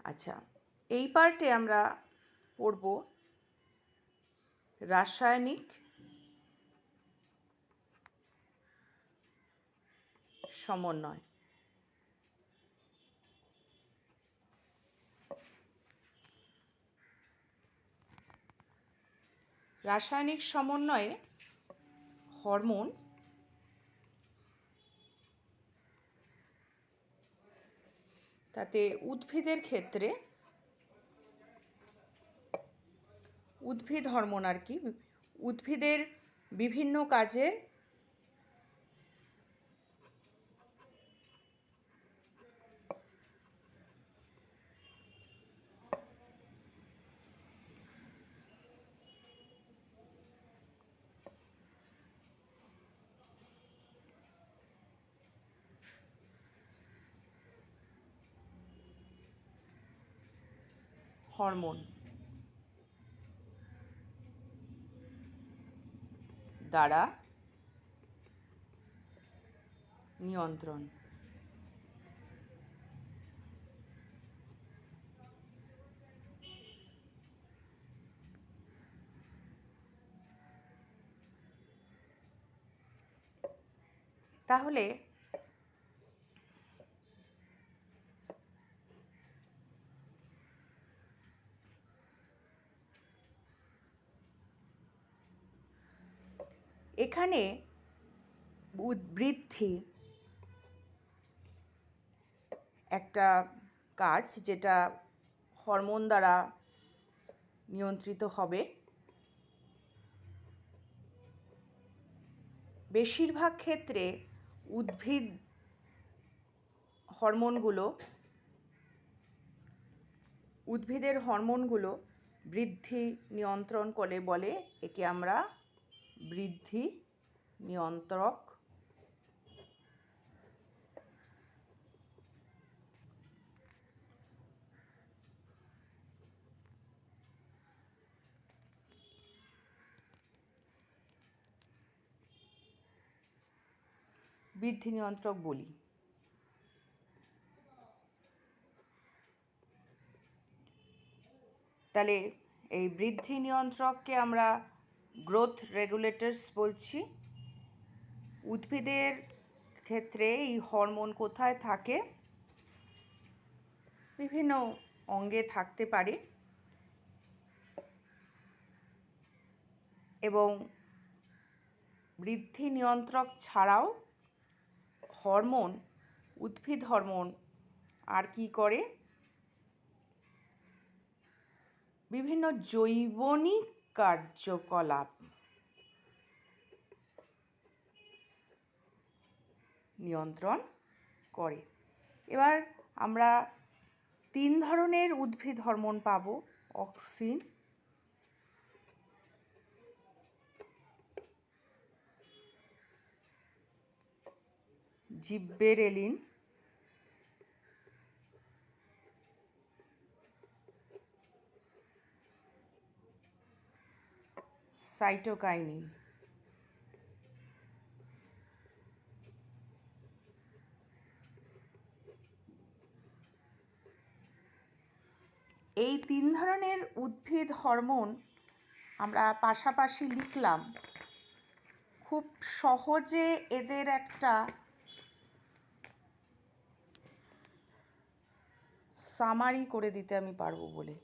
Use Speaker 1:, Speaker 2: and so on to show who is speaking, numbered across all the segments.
Speaker 1: আচ্ছা, এই পার্টে আমরা পড়ব রাসায়নিক সমন্বয়। রাসায়নিক সমন্বয়ে হরমোন তাতে উদ্ভিদের ক্ষেত্রে উদ্ভিদ হরমোন আর কি, উদ্ভিদের বিভিন্ন কাজে হরমোন দ্বারা নিয়ন্ত্রণ। তাহলে এখানে বৃদ্ধি একটা কাজ যেটা হরমোন দ্বারা নিয়ন্ত্রিত হবে। বেশিরভাগ ক্ষেত্রে উদ্ভিদ হরমোনগুলো উদ্ভিদের হরমোনগুলো বৃদ্ধি নিয়ন্ত্রণ করে বলে একে আমরা বৃদ্ধি নিয়ন্ত্রক বলি। তাহলে এই বৃদ্ধি নিয়ন্ত্রককে আমরা গ্রোথ রেগুলেটরস বলছি। উদ্ভিদের ক্ষেত্রে এই হরমোন কোথায় থাকে? বিভিন্ন অঙ্গে থাকতে পারে এবং বৃদ্ধি নিয়ন্ত্রক ছাড়াও হরমোন, উদ্ভিদ হরমোন আর কি করে? বিভিন্ন জৈবনিক কার্যকলাপ নিয়ন্ত্রণ করে। এবার আমরা 3 ধরনের উদ্ভিদ হরমোন পাবো: অক্সিন, জিব্বেরেলিন, সাইটোকাইনিন। এই 3 ধরনের উদ্ভিদ হরমোন আমরা পাশাপাশি লিখলাম। খুব সহজে এদের একটা সামারি করে দিতে আমি পারবো বলে।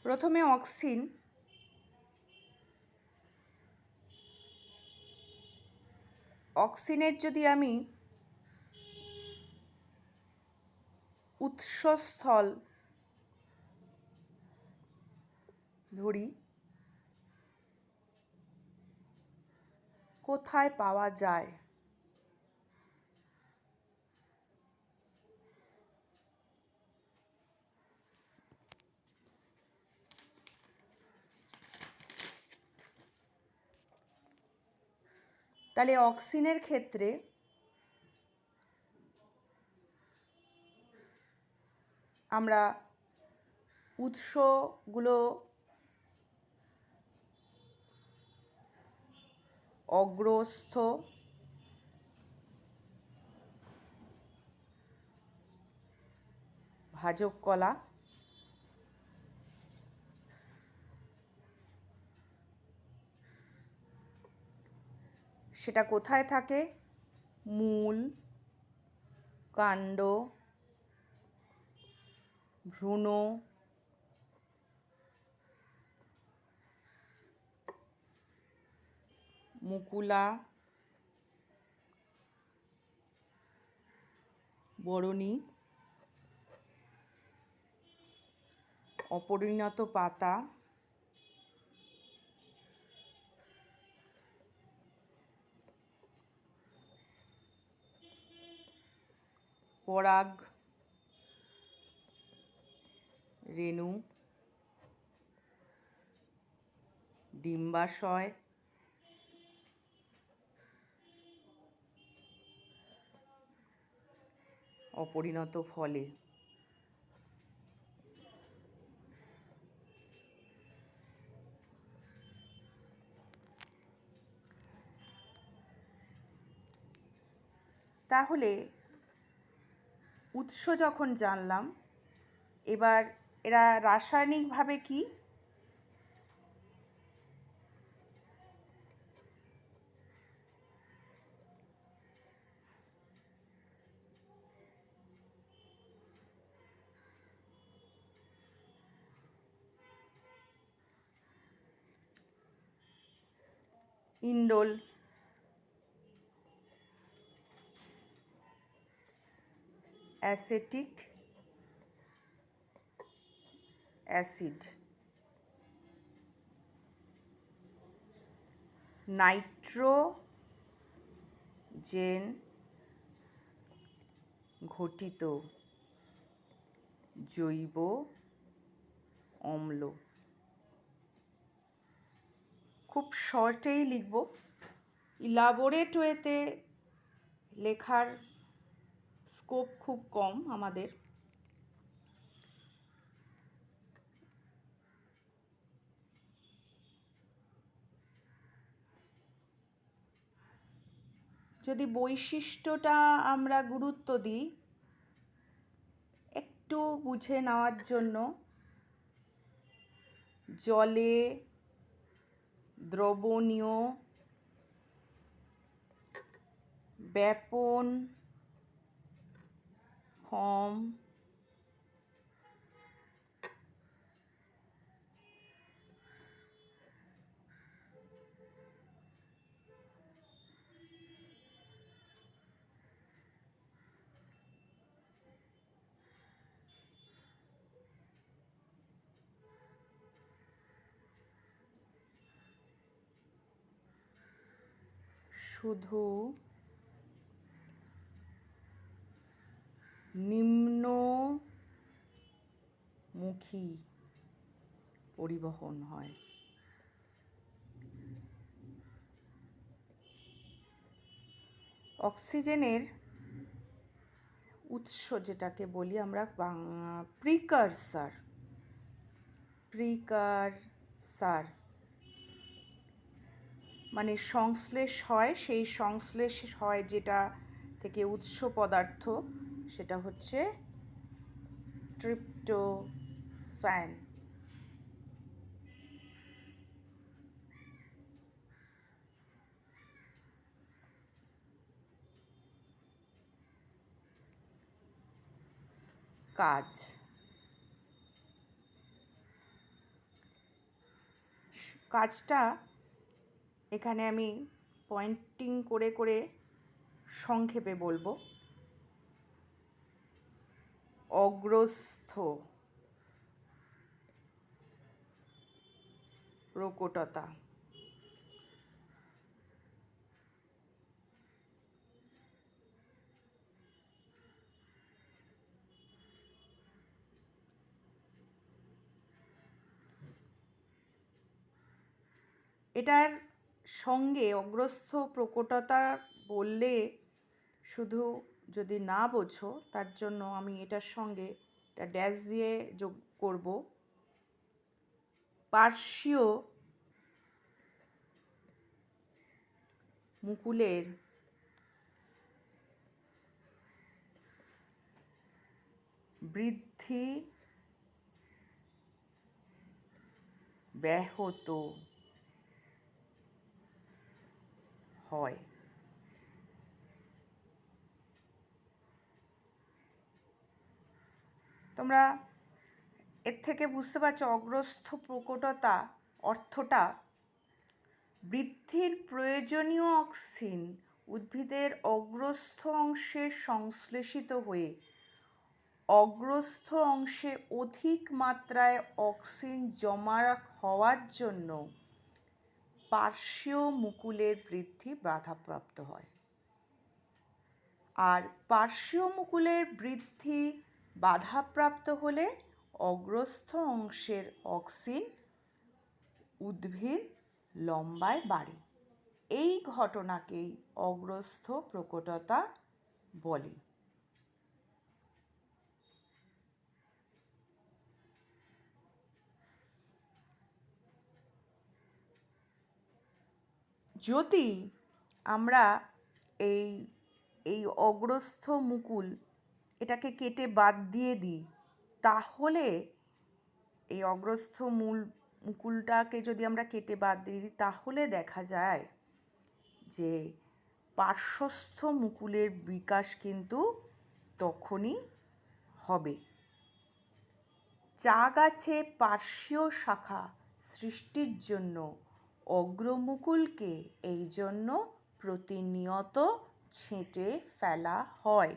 Speaker 1: প্রথমে অক্সিন। অক্সিনের যদি আমি উৎসস্থল ধরি, কোথায় পাওয়া যায়? তাহলে অক্সিনের ক্ষেত্রে আমরা উৎসগুলো অগ্রস্থ, ভাজক কলা, সেটা কোথায় থাকে? মূল, কাণ্ড, ভ্রূণ, মুকুলা, বরণী, অপরিণত পাতা, পরাগ রেণু, ডিম্বাশয়, অপরিণত ফলে। তাহলে উৎস যখন জানলাম, এবার এরা রাসায়নিকভাবে কি? ইন্ডোল, অ্যাসেটিক অ্যাসিড, নাইট্রোজেন ঘটিত জৈব অম্ল। খুব শর্টেই লিখব, ইলাবোরেট ওয়েতে লেখার স্কোপ খুব কম আমাদের। যদি বৈশিষ্ট্যটা আমরা গুরুত্ব দিই, একটু বুঝে নেওয়ার জন্য, জলে দ্রবণীয়, ব্যাপন ক্ষম, শুধু নিম্নমুখী পরিবহন হয়। অক্সিজেনের উৎস যেটাকে বলি আমরা প্রিকারসার, মানে সংশ্লেষ হয়, সেই সংশ্লেষ হয় যেটা থেকে উৎস পদার্থ, সেটা হচ্ছে ট্রিপ্টোফ্যান। কাজটা এখানে আমি পয়েন্টিং করে করে সংক্ষেপে বলবো। অগ্রস্থ প্রকটতা, এটার সঙ্গে অগ্রস্থ প্রকটতা বললে শুধু যদি না বোঝো, তার জন্য আমি এটার সঙ্গে এটা ড্যাশ দিয়ে যোগ করব, পার্শ্বীয় মুকুলের বৃদ্ধি ব্যাহত হয়। তোমরা এর থেকে বুঝতে পারছো অগ্রস্থ প্রকটতা অর্থটা বৃদ্ধির প্রয়োজনীয় অক্সিন উদ্ভিদের অগ্রস্থ অংশে সংশ্লেষিত হয়ে অগ্রস্থ অংশে অধিক মাত্রায় অক্সিন জমা হওয়ার জন্য পার্শ্বীয় মুকুলের বৃদ্ধি বাধাপ্রাপ্ত হয়। আর পার্শ্বীয় মুকুলের বৃদ্ধি বাধাপ্রাপ্ত হলে অগ্রস্থ অংশের অক্সিন উদ্ভিদ লম্বায় বাড়ে। এই ঘটনাকেই অগ্রস্থ প্রকটতা বলে। যদি আমরা এই অগ্রস্থ মুকুল এটাকে কেটে বাদ দিয়ে দিই, তাহলে এই অগ্রস্থ মুকুলটাকে যদি আমরা কেটে বাদ দিয়ে দিই তাহলে দেখা যায় যে পার্শ্বস্থ মুকুলের বিকাশ কিন্তু তখনই হবে। চা গাছে পার্শ্বীয় শাখা সৃষ্টির জন্য অগ্রমুকুলকে এই জন্য প্রতিনিয়ত ছেঁটে ফেলা হয়।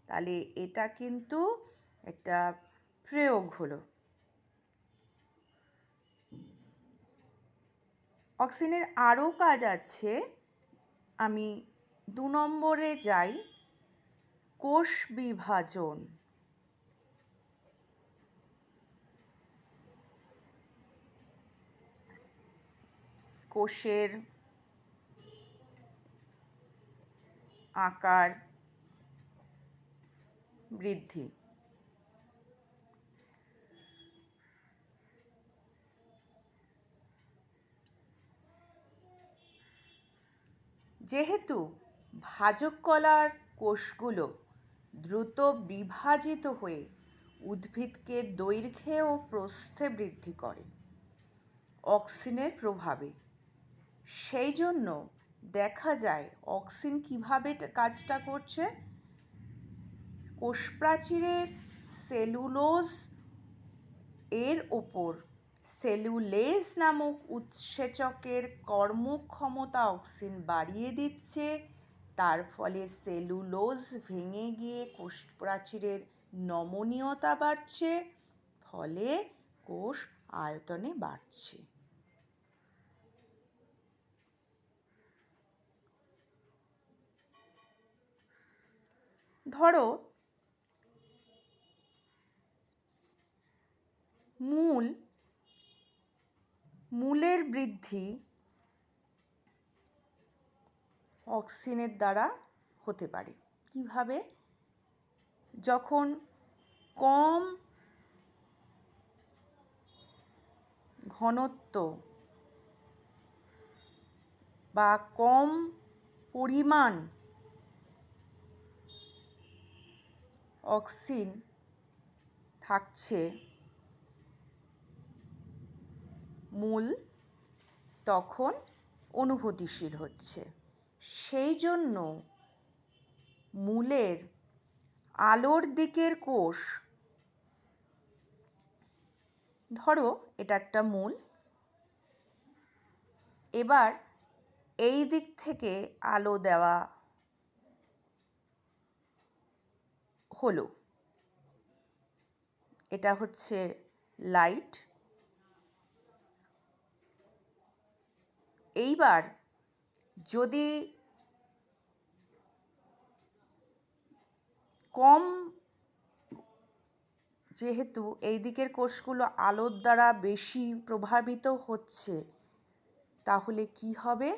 Speaker 1: তাহলে এটা কিন্তু একটা প্রয়োগ হলো। অক্সিনের আরও কাজ আছে। আমি 2 নম্বরে যাই, কোষ বিভাজন। কোষের আকার বৃদ্ধি। যেহেতু ভাজক কলার কোষগুলো দ্রুত বিভাজিত হয়ে উদ্ভিদকে দৈর্ঘ্যে ও প্রস্থে বৃদ্ধি করে অক্সিনের প্রভাবে, সেই জন্য দেখা যায় অক্সিন কিভাবে কাজটা করছে। কোষপ্রাচীরের সেলুলোজ এর ওপর সেলুলেজ নামক উৎসেচকের কর্মক্ষমতা অক্সিন বাড়িয়ে দিচ্ছে। তার ফলে সেলুলোজ ভেঙে গিয়ে কোষপ্রাচীরের নমনীয়তা বাড়ছে, ফলে কোষ আয়তনে বাড়ছে। ধরো মূলের বৃদ্ধি অক্সিনের দ্বারা হতে পারে। কিভাবে? যখন কম ঘনত্ব বা কম পরিমাণ অক্সিন থাকছে, মূল তখন অনুভূতিশীল হচ্ছে। সেই জন্য মূলের আলোর দিকের কোষ, ধরো এটা একটা মূল, এবার এই দিক থেকে আলো দেওয়া হলো, এটা হচ্ছে লাইট। এইবার যদি কম, যেহেতু এই দিকের কোষগুলো আলোর দ্বারা বেশি প্রভাবিত হচ্ছে, তাহলে কি হবে?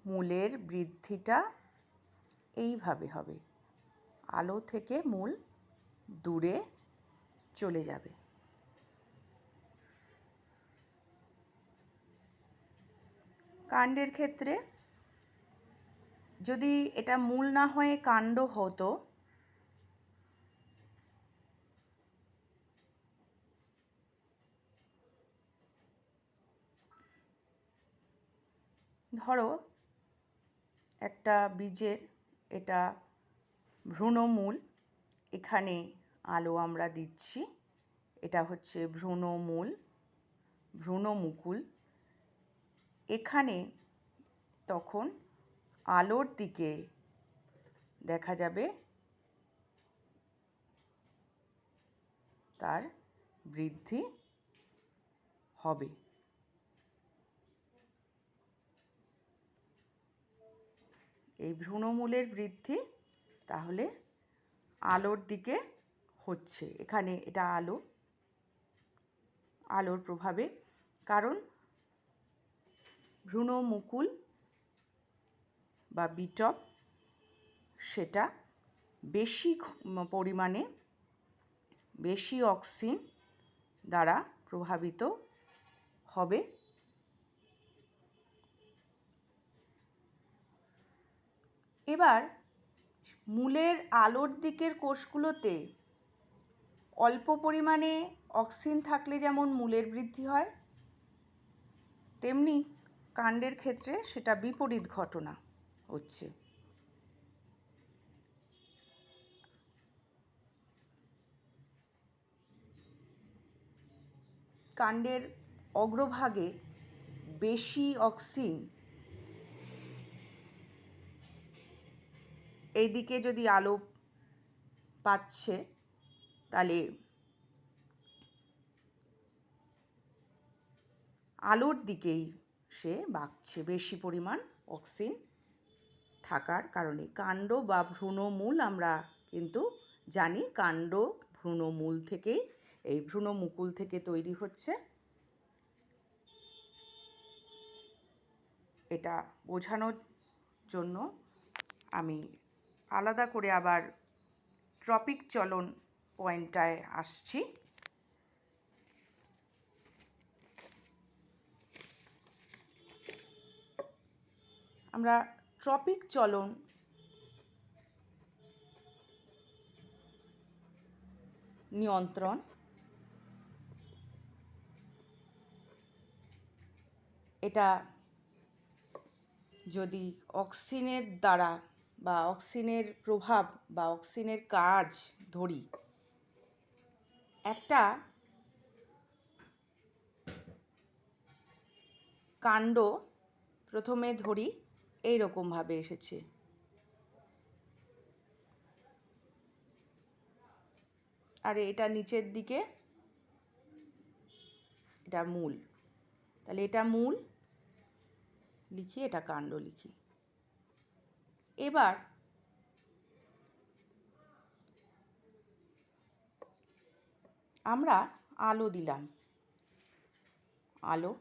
Speaker 1: মূলের বৃদ্ধিটা এইভাবে হবে, আলো থেকে মূল দূরে চলে যাবে। কাণ্ডের ক্ষেত্রে যদি এটা মূল না হয়ে কাণ্ড হতো, ধরো একটা বীজের এটা ভ্রূণমূল, এখানে আলো আমরা দিচ্ছি, এটা হচ্ছে ভ্রূণমূল, ভ্রূণমুকুল। এখানে তখন আলোর দিকে দেখা যাবে তার বৃদ্ধি হবে। এই ভ্রূণমূলের বৃদ্ধি তাহলে আলোর দিকে হচ্ছে। এখানে এটা আলো, আলোর প্রভাবে, কারণ ভ্রূণমুকুল বা বিটপ সেটা বেশি পরিমাণে বেশি অক্সিজেন দ্বারা প্রভাবিত হবে। এবার মূলের আলোর দিকের কোষগুলোতে অল্প পরিমাণে অক্সিজেন থাকলে যেমন মূলের বৃদ্ধি হয়, তেমনি কাণ্ডের ক্ষেত্রে সেটা বিপরীত ঘটনা হচ্ছে। কাণ্ডের অগ্রভাগে বেশি অক্সিজেন, এই দিকে যদি আলো পাচ্ছে তাহলে আলোর দিকেই সে বাঁকছে বেশি পরিমাণ অক্সিজেন থাকার কারণে। কাণ্ড বা ভ্রূণমূল আমরা কিন্তু জানি কাণ্ড ভ্রূণমূল থেকেই, এই ভ্রূণমুকুল থেকে তৈরি হচ্ছে। এটা বোঝানোর জন্য আমি আলাদা করে আবার ট্রপিক চলন পয়েন্টটায় আসছি। আমরা ট্রপিক চলন নিয়ন্ত্রণ, এটা যদি অক্সিজেনের দ্বারা বা অক্সিজেনের প্রভাব বা অক্সিজেনের কাজ ধরি, একটা কাণ্ড প্রথমে ধরি এইরকমভাবে এসেছে, আর এটা নিচের দিকে এটা মূল, তাহলে এটা মূল লিখি, এটা কাণ্ড লিখি। এবার আমরা আলো দিলাম, আলো,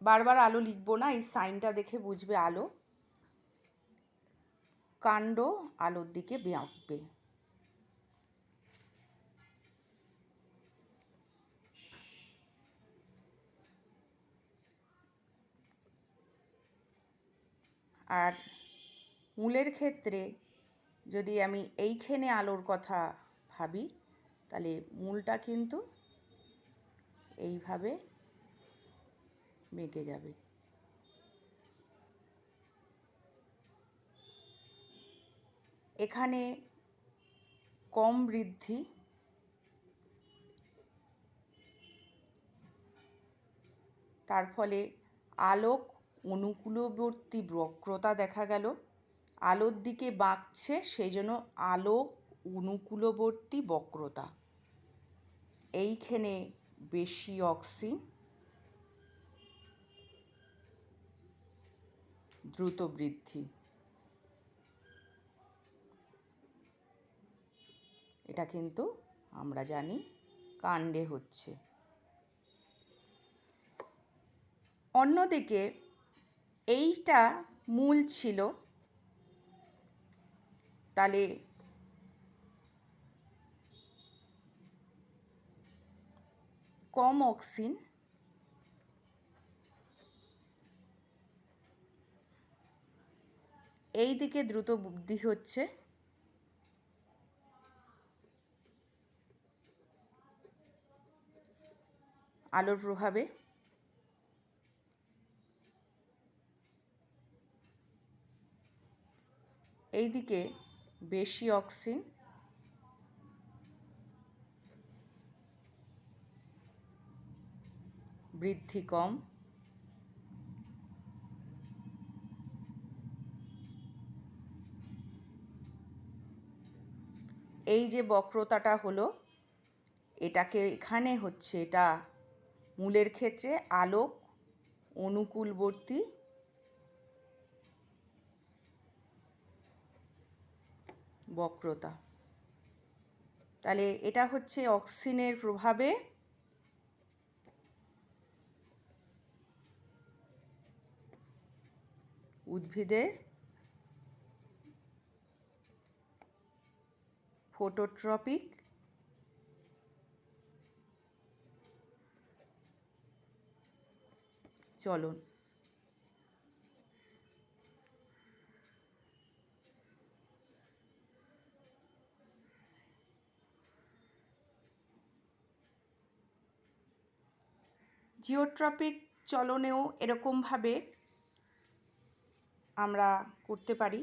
Speaker 1: বারবার আলো লিখবো না, এই সাইনটা দেখে বুঝবে আলো। কাণ্ড আলোর দিকে বাঁকবে। আর মূলের ক্ষেত্রে যদি আমি এইখানে আলোর কথা ভাবি, তাহলে মূলটা কিন্তু এইভাবে বেঁকে যাবে। এখানে কম বৃদ্ধি, তার ফলে আলোক অনুকূলবর্তী বক্রতা দেখা গেল, আলোর দিকে বাঁকছে সেই জন্য আলোক অনুকূলবর্তী বক্রতা। এইখানে বেশি অক্সিজেন, দ্রুত বৃদ্ধি, এটা কিন্তু আমরা জানি কাণ্ডে হচ্ছে। অন্যদিকে এইটা মূল ছিল, তাহলে কম অক্সিজেন, এই দিকে দ্রুত বৃদ্ধি হচ্ছে, আলোর প্রভাবে। এই দিকে বেশি অক্সিন, বৃদ্ধি কম। এই যে বক্রতাটা হলো, এটাকে এখানে হচ্ছে, এটা মূলের ক্ষেত্রে আলোক অনুকূলবর্তী বক্রতা। তাহলে এটা হচ্ছে অক্সিনের প্রভাবে উদ্ভিদের ফটোট্রপিক চলন। জিওট্রপিক চলনেও এরকমভাবে আমরা করতে পারি।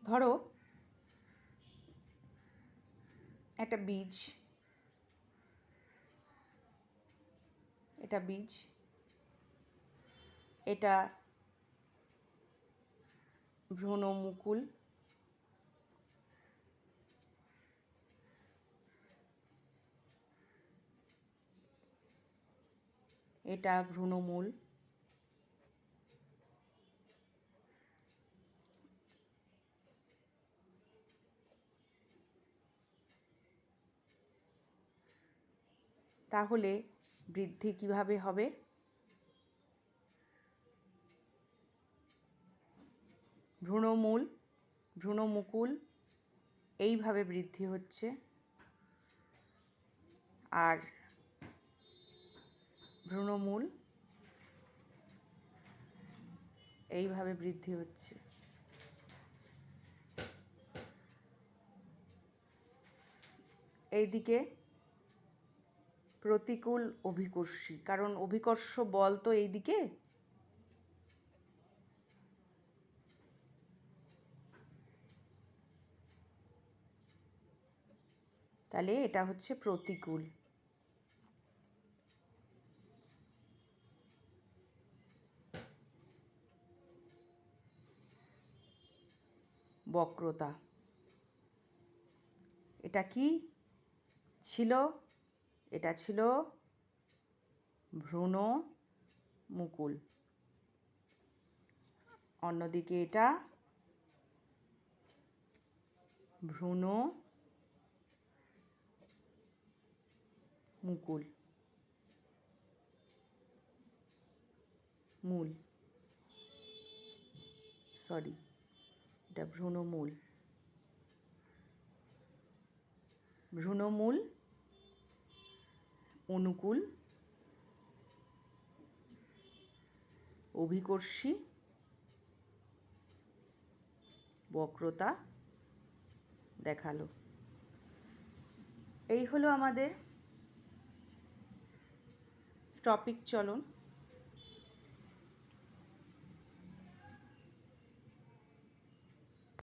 Speaker 1: ধরো একটা বীজ, এটা বীজ, এটা ভ্রূণমুকুল, এটা ভ্রূণমূল, তাহলে বৃদ্ধি কিভাবে হবে? ভ্রূণমূল, ভ্রূণমুকুল এইভাবে বৃদ্ধি হচ্ছে, আর ভ্রূণমূল এইভাবে বৃদ্ধি হচ্ছে। এইদিকে প্রতিকূল অভিকর্ষী, কারণ অভিকর্ষ বল তো এইদিকে, তাহলে এটা হচ্ছে প্রতিকূল। বক্রতা, এটা কি ছিল? এটা ছিল ভ্রূণমুকুল, অন্যদিকে এটা ভ্রূণমুকুল, মূল, সরি, এটা ভ্রূণমূল। ভ্রূণমূল অনুকূল অভিকর্ষী বক্রতা দেখালো। এই হলো আমাদের টপিক চলন।